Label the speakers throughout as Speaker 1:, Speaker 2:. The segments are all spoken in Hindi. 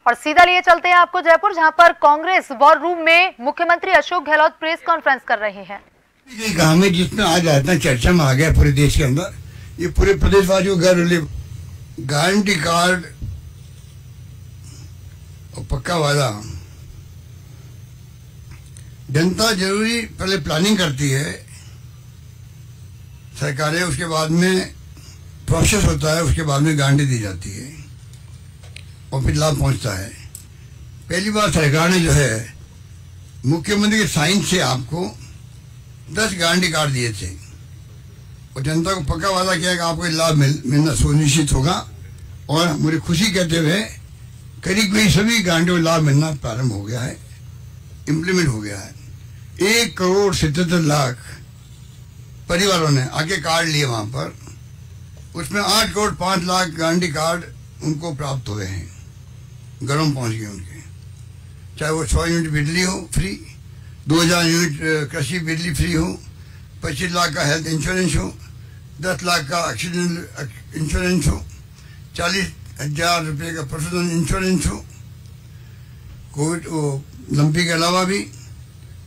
Speaker 1: और सीधा लिए चलते हैं आपको जयपुर, जहां पर कांग्रेस वॉर रूम में मुख्यमंत्री अशोक गहलोत प्रेस कॉन्फ्रेंस कर रहे हैं।
Speaker 2: ये गांव में जितना आज आता चर्चा में आ गया पूरे देश के अंदर, ये पूरे प्रदेशवासियों को घर गारंटी कार्ड और पक्का वादा। जनता जरूरी पहले प्लानिंग करती है सरकारें, उसके बाद में प्रोसेस होता है, उसके बाद में गारंटी दी जाती है और फिर लाभ पहुंचता है। पहली बार सरकार ने जो है मुख्यमंत्री के साइन से आपको 10 गारंटी कार्ड दिए थे और जनता को पक्का वादा किया कि आपको लाभ मिलना सुनिश्चित होगा। और मुझे खुशी कहते हुए करीब करीब सभी गारंटियों को लाभ मिलना प्रारंभ हो गया है, इम्प्लीमेंट हो गया है। 1,77,00,000 परिवारों ने आके कार्ड लिए वहां पर, उसमें 8,05,00,000 गारंटी कार्ड उनको प्राप्त हुए हैं, घरों में पहुंच गए उनके। चाहे वो 100 यूनिट बिजली हो फ्री, 2,000 यूनिट कृषि बिजली फ्री हो, 25 लाख का हेल्थ इंश्योरेंस हो, 10 लाख का एक्सीडेंट इंश्योरेंस हो, 40,000 रुपये का पर्सनल इंश्योरेंस हो, कोविड लंपी के अलावा भी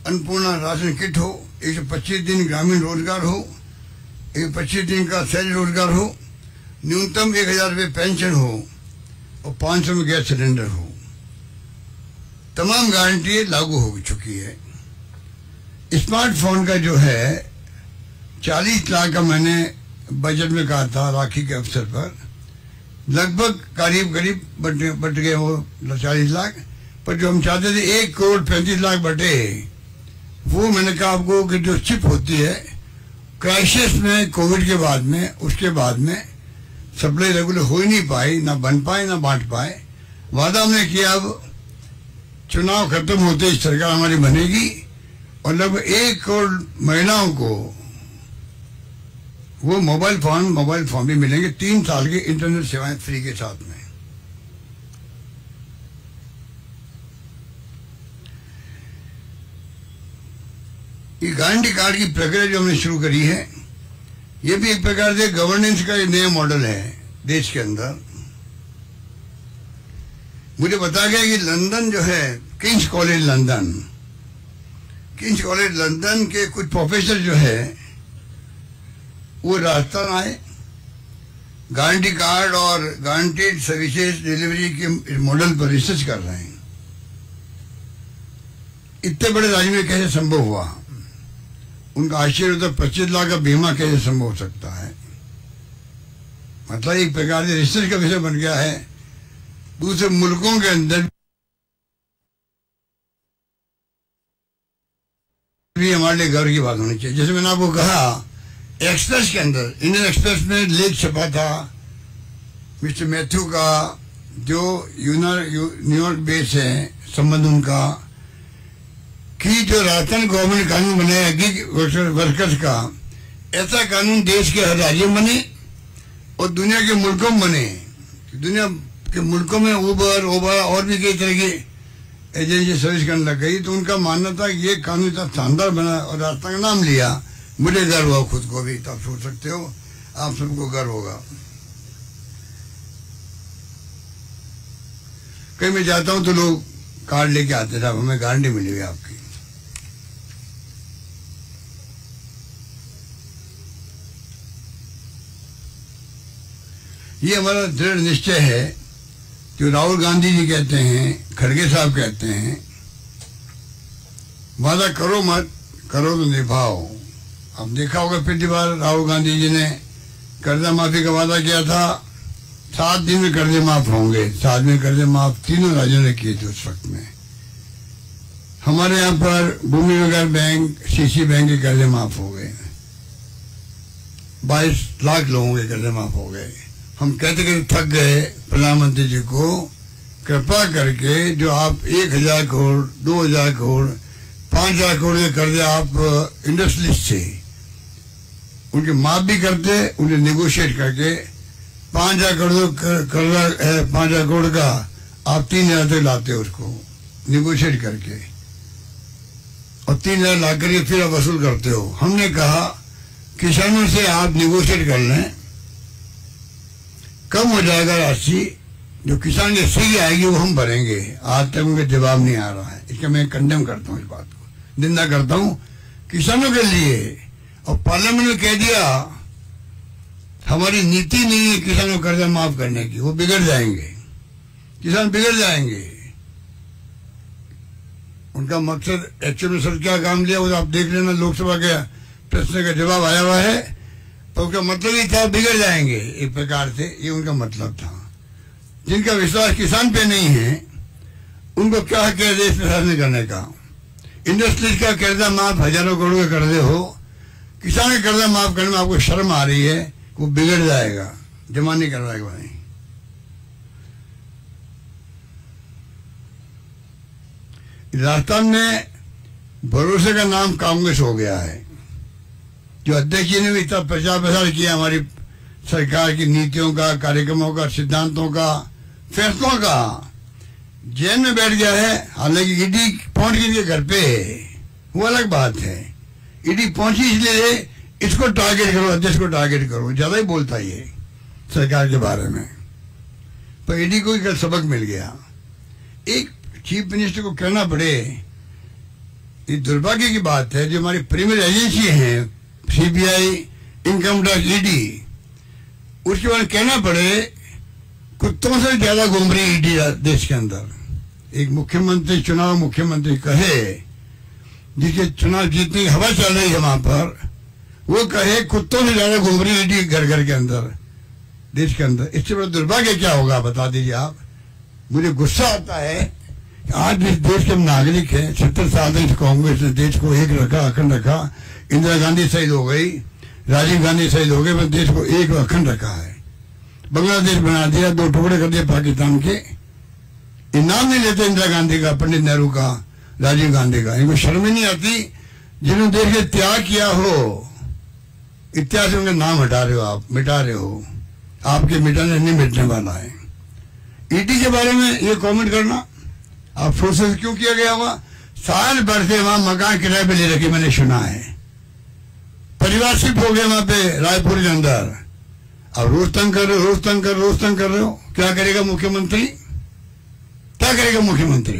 Speaker 2: अन्नपूर्णा राशन किट हो, 125 दिन ग्रामीण रोजगार हो, 125 दिन का शहरी रोजगार हो, न्यूनतम 1,000 रुपये पेंशन हो और 500 में गैस सिलेंडर हो। तमाम गारंटी लागू हो चुकी है। स्मार्टफोन का जो है 40 लाख का मैंने बजट में कहा था राखी के अवसर पर, लगभग करीब बट गए वो 40 लाख, पर जो हम चाहते थे 1,35,00,000 बटे, वो मैंने कहा आपको कि जो चिप होती है क्राइसिस में कोविड के बाद में, उसके बाद में सप्लाई रेगुलर हो ही नहीं पाई, ना बन पाए ना बांट पाए। वादा हमने किया अब चुनाव खत्म होते ही सरकार हमारी बनेगी और लगभग 1 करोड़ महिलाओं को वो मोबाइल फोन भी मिलेंगे, 3 साल की इंटरनेट सेवाएं फ्री के साथ में। ये गारंटी कार्ड की प्रक्रिया जो हमने शुरू करी है, ये भी एक प्रकार से गवर्नेंस का एक नया मॉडल है देश के अंदर। मुझे बताया गया कि लंदन जो है, किंग्स कॉलेज लंदन के कुछ प्रोफेसर जो है वो राजस्थान आए, गारंटी कार्ड और गारंटीड सर्विसेज डिलीवरी के मॉडल पर रिसर्च कर रहे हैं। इतने बड़े राज्य में कैसे संभव हुआ? उनका आश्चर्य होता, 25 लाख का बीमा कैसे संभव हो सकता है? मतलब एक प्रकार से रिसर्च का विषय बन गया है। दूसरे मुल्कों के अंदर भी हमारे लिए गर्व की बात होनी चाहिए। जैसे मैंने आपको कहा, एक्सप्रेस के अंदर, इंडियन एक्सप्रेस में लेख छपा था मिस्टर मैथ्यू का, जो न्यूयॉर्क बेस है संबंध उनका, कि जो राजस्थान गवर्नमेंट कानून बनाया गिग वर्कर्स का, ऐसा कानून देश के हर राज्य में बने और दुनिया के मुल्कों में बने। दुनिया के मुल्कों में उबर ओबा और भी कई तरह की एजेंसी सर्विस करने लग गई, तो उनका मानना था कि ये कानून इतना शानदार बना और राजस्थान का नाम लिया। मुझे गर्व हुआ खुद को भी, तो आप सोच सकते हो आप सबको गर्व होगा। कहीं मैं जाता हूं तो लोग कार्ड लेके आते थे, हमें गारंटी मिली हुई आपकी। ये हमारा दृढ़ निश्चय है, जो राहुल गांधी जी कहते हैं, खड़गे साहब कहते हैं, वादा करो मत, करो तो निभाओ। अब देखा होगा पिछली बार राहुल गांधी जी ने कर्जा माफी का वादा किया था, 7 दिन में कर्जे माफ होंगे। 7 दिन कर्जे माफ तीनों राज्यों ने किए थे उस वक्त में। हमारे यहाँ पर भूमि विकास बैंक, सीसी बैंक के कर्जे माफ हो गए, 22 लाख लोगों के कर्जे माफ हो गए। हम कहते थक गए प्रधानमंत्री जी को, कृपा करके जो आप 1,000 करोड़, 2,000 करोड़, 5,000 करोड़ के कर्जे आप इंडस्ट्रियलिस्ट थे, उनके माफ भी करते, उन्हें नेगोशिएट करके 5,000 करोड़ कर्जा है, 5,000 करोड़ का आप 3,000 तक लाते उसको नेगोशिएट करके, और 3,000 ला करके फिर आप वसूल करते हो। हमने कहा किसानों से आप नेगोशिएट कर लें, कम हो जाएगा राशि, जो किसान की सही आएगी वो हम भरेंगे। आज तक उनका जवाब नहीं आ रहा है। इसका मैं कंडेम करता हूँ, इस बात को निंदा करता हूँ किसानों के लिए। और पार्लियामेंट में कह दिया हमारी नीति नहीं है किसानों को कर्जा माफ करने की, वो बिगड़ जाएंगे, किसान बिगड़ जाएंगे। उनका मकसद एक्चुअल में सर क्या काम लिया वो आप देख लेना, लोकसभा के प्रश्न का जवाब आया हुआ है। तो उसका मतलब ही था बिगड़ जाएंगे, एक प्रकार से ये उनका मतलब था। जिनका विश्वास किसान पे नहीं है उनको क्या हक है देश में शासन करने का। इंडस्ट्रीज का कर्जा माफ, हजारों करोड़ के कर्जे हो, किसान का कर्जा माफ करने में आपको शर्म आ रही है, वो बिगड़ जाएगा, जमा नहीं करवाएगा भाई। राजस्थान में भरोसे का नाम कांग्रेस हो गया है। जो अध्यक्ष जी ने भी इतना प्रचार प्रसार किया हमारी सरकार की नीतियों का, कार्यक्रमों का, सिद्धांतों का, फैसलों का, जेल में बैठ गया है। हालांकि ईडी पहुंच गई इनके घर पे, वो अलग बात है। ईडी पहुंची इसलिए इसको टारगेट करो, अध्यक्ष को टारगेट करो, ज्यादा ही बोलता है ये सरकार के बारे में। पर ईडी को कल सबक मिल गया। एक चीफ मिनिस्टर को कहना पड़े, ये दुर्भाग्य की बात है। जो हमारी प्रीमियर एजेंसी है सीबीआई, इनकम टैक्स, ईडी, उसके बाद कहना पड़े कुत्तों से ज्यादा घूम रही ईडी देश के अंदर। एक मुख्यमंत्री, चुनाव मुख्यमंत्री कहे, जिसके चुनाव जीतने की हवा चल रही है वहां पर, वो कहे कुत्तों से ज्यादा घूम रही ईडी घर घर के अंदर, देश के अंदर। इससे बड़ा दुर्भाग्य क्या होगा बता दीजिए आप। मुझे गुस्सा आता है आज इस देश के नागरिक हैं। 70 साल से कांग्रेस ने देश को एक रखा, अखंड रखा। इंदिरा गांधी शहीद हो गई, राजीव गांधी शहीद हो गए, पर देश को एक अखंड रखा है। बांग्लादेश बना दिया, 2 टुकड़े कर दिए पाकिस्तान के। इनाम नहीं लेते इंदिरा गांधी का, पंडित नेहरू का, राजीव गांधी का। इनको शर्म ही नहीं आती जिन्होंने देश के त्याग किया हो। इतिहास में उनका नाम हटा रहे हो आप, मिटा रहे हो। आपके मिटाने नहीं मिटने वाला है। ईडी के बारे में ये कमेंट करना आप प्रोसेस क्यों किया गया हुआ? साल भर से वहां मकान किराए पे ले रखे, मैंने सुना है। परिवार शिफ्ट हो गया वहां पे रायपुर के अंदर। अब रोज तंग कर रहे हो, रोज तंग कर रहे हो। क्या करेगा मुख्यमंत्री? क्या करेगा मुख्यमंत्री?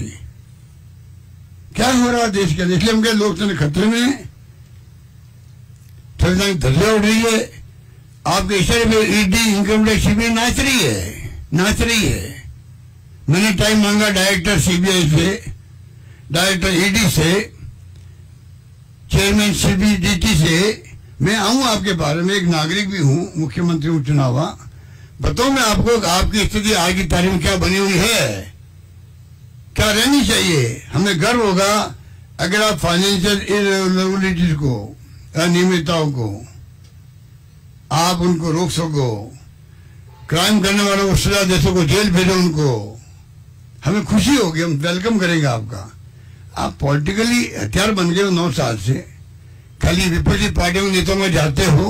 Speaker 2: क्या हो रहा है देश के अंदर? इसलिए हम कहे लोकतंत्र खतरे में है, संविधान धज्जियां उड़ रही है। आपके इशारे पे ईडी, इनकम टैक्स, सीबीआई नाच रही है। मैंने टाइम मांगा डायरेक्टर सीबीआई से, डायरेक्टर ईडी से, चेयरमैन सीबीडीटी से। मैं आऊं आपके बारे में, एक नागरिक भी हूं, मुख्यमंत्री हूं चुनावा। बताओ मैं आपको आपकी स्थिति आज की तारीख में क्या बनी हुई है, क्या रहनी चाहिए। हमें गर्व होगा अगर आप फाइनेंशियल इरेगुलरिटीज को, अनियमितताओं को आप उनको रोक सको, क्राइम करने वालों को सजा दे सको, जेल भेजो उनको। हमें खुशी होगी, हम वेलकम करेंगे आपका। आप पॉलिटिकली हथियार बन गए हो 9 साल से। खाली विपक्षी पार्टियों के नेताओं में जाते हो,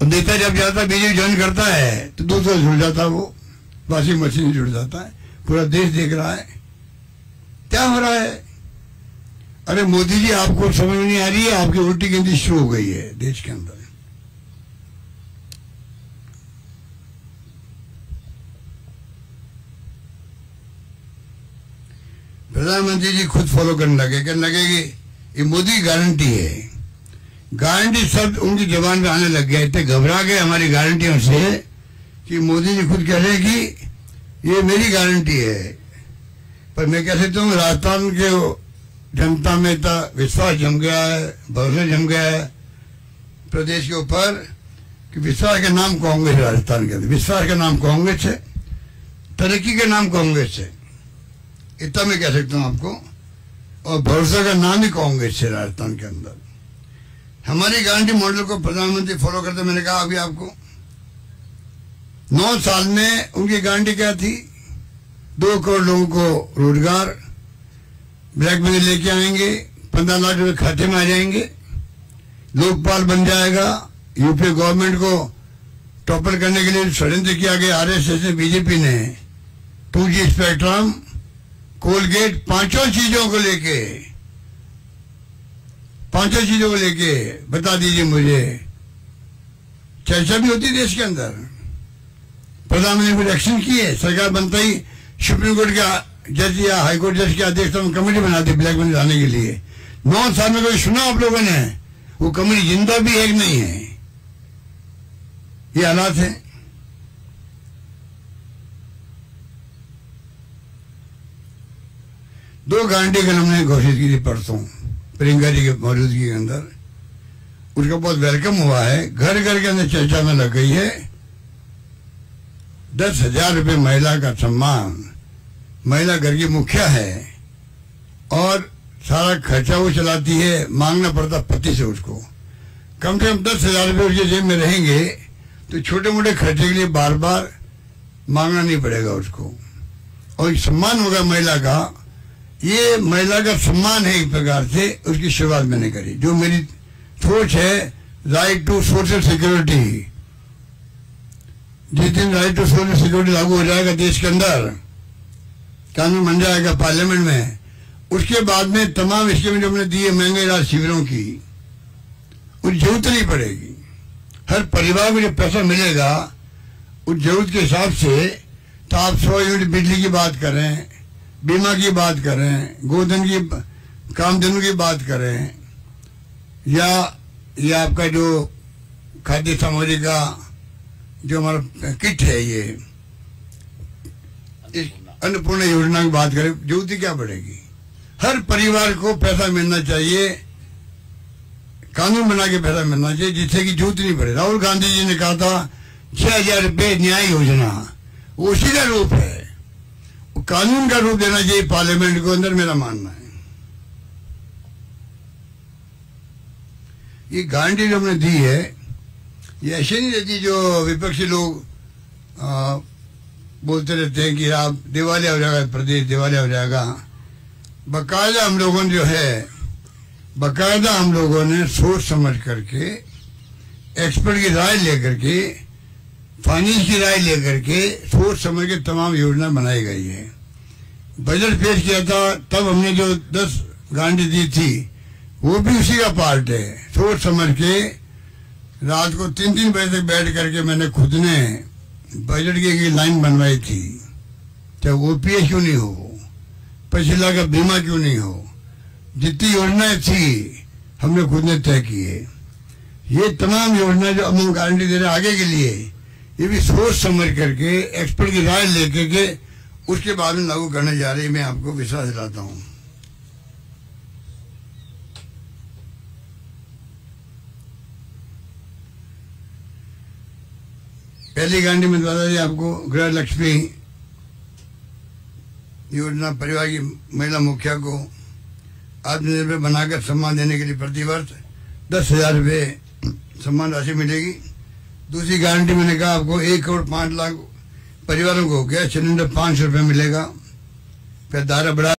Speaker 2: और नेता जब जाता बीजेपी ज्वाइन करता है तो दूसरा जुड़ जाता, वो वॉशिंग मशीन जुड़ जाता है। पूरा देश देख रहा है क्या हो रहा है। अरे मोदी जी, आपको समझ में नहीं आ रही है, आपकी उल्टी गिनती शुरू हो गई है देश के अंदर। प्रधानमंत्री जी खुद फॉलो करने लगे, कहने लगे कि ये मोदी गारंटी है। गारंटी शब्द उनकी जबान पे आने लग गया। इतने घबरा गए हमारी गारंटियों से कि मोदी जी खुद कह रहे हैं कि ये मेरी गारंटी है। पर मैं कह सकता हूँ राजस्थान के जनता में इतना विश्वास जम गया है, भरोसा जम गया है प्रदेश के ऊपर कि विश्वास का नाम कांग्रेस है। राजस्थान के अंदर विश्वास का नाम कांग्रेस है, तरक्की का नाम कांग्रेस है, इतना मैं कह सकता हूँ आपको। और भरोसा का नाम ही कांग्रेस है राजस्थान के अंदर। हमारी गारंटी मॉडल को प्रधानमंत्री फॉलो करते, मैंने कहा अभी आपको 9 साल में उनकी गारंटी क्या थी? 2 करोड़ लोगों को रोजगार, ब्लैक मनी लेके आएंगे, 15 लाख रुपए खाते में आ जाएंगे, लोकपाल बन जाएगा। यूपी गवर्नमेंट को टॉपर करने के लिए षड्यंत्र किया गया आरएसएस ने, बीजेपी ने। 2G स्पेक्ट्रम, कोलगेट, 5 चीजों को लेके बता दीजिए मुझे। चर्चा भी होती देश के अंदर, प्रधानमंत्री ने एक्शन किए, सरकार बनता ही सुप्रीम कोर्ट का जज या हाईकोर्ट जज की अध्यक्षता में कमेटी बना दी ब्लैक मनी लाने के लिए। 9 साल में कोई सुना आप लोगों ने? वो कमेटी जिंदा भी है कि नहीं है? ये हालात है। दो गारंटी कल हमने घोषित की थी परसों प्रियंका जी की मौजूदगी के अंदर, उसका बहुत वेलकम हुआ है। घर घर के अंदर चर्चा में लग गई है। 10,000 रुपये महिला का सम्मान, महिला घर की मुखिया है और सारा खर्चा वो चलाती है, मांगना पड़ता पति से उसको। कम से कम 10,000 रुपये उसके जेब में रहेंगे तो छोटे मोटे खर्चे के लिए बार बार मांगना नहीं पड़ेगा उसको, और सम्मान होगा महिला का। ये महिला का सम्मान है, एक प्रकार से उसकी शुरुआत मैंने करी। जो मेरी सोच है, राइट टू सोशल सिक्योरिटी, जिस दिन राइट टू सोशल सिक्योरिटी लागू हो जाएगा देश के अंदर, कानून बन जाएगा पार्लियामेंट में, उसके बाद में तमाम स्कीमें जो हमने दी है महंगे इलाज शिविरों की, उस जरूरत नहीं पड़ेगी। हर परिवार को जो पैसा मिलेगा उस जरूरत के हिसाब से, तो आप 100 यूनिट बिजली की बात करें, बीमा की बात करें, गोधन की कामधेनु की बात करें, या ये आपका जो खाद्य सामग्री का जो हमारा किट है, ये अन्नपूर्णा योजना की बात करें, जरूरत क्या पड़ेगी? हर परिवार को पैसा मिलना चाहिए, कानून बना के पैसा मिलना चाहिए जिससे कि जरूरत नहीं पड़े। राहुल गांधी जी ने कहा था 6,000 रुपये न्याय योजना, वो उसी का रूप है, वो कानून का रूप देना चाहिए पार्लियामेंट को अंदर, मेरा मानना है। ये गारंटी जो हमने दी है, ये ऐसे नहीं रहती जो विपक्षी लोग बोलते रहते हैं कि आप दिवालिया हो जाएगा, प्रदेश दिवालिया हो जाएगा। बाकायदा हम लोगों ने जो है, बाकायदा हम लोगों ने सोच समझ करके, एक्सपर्ट की राय लेकर के, फाइनेंस की राय लेकर के, सोच समझ के तमाम योजना बनाई गई है। बजट पेश किया था तब हमने जो 10 गारंटी दी थी वो भी उसी का पार्ट है। सोच समझ के रात को 3-3 बजे तक बैठ करके मैंने खुद ने बजट की एक लाइन बनवाई थी, चाहे ओपीएस क्यों नहीं हो, 25 लाख का बीमा क्यों नहीं हो, जितनी योजनाएं थी हमने खुद ने तय की है। ये तमाम योजना जो हम गारंटी दे रहे हैं आगे के लिए, ये भी सोच समझ करके, एक्सपर्ट की राय लेकर के उसके बाद में लागू करने जा रही है। मैं आपको विश्वास दिलाता हूँ। पहली गारंटी में बता दी आपको, गृह लक्ष्मी योजना, परिवार की महिला मुखिया को आत्मनिर्भर बनाकर सम्मान देने के लिए प्रतिवर्ष 10,000 रुपये सम्मान राशि मिलेगी। दूसरी गारंटी मैंने कहा आपको 1 करोड़ 5 लाख परिवारों को गैस सिलेंडर 500 रुपये मिलेगा। फिर दायरा बढ़ा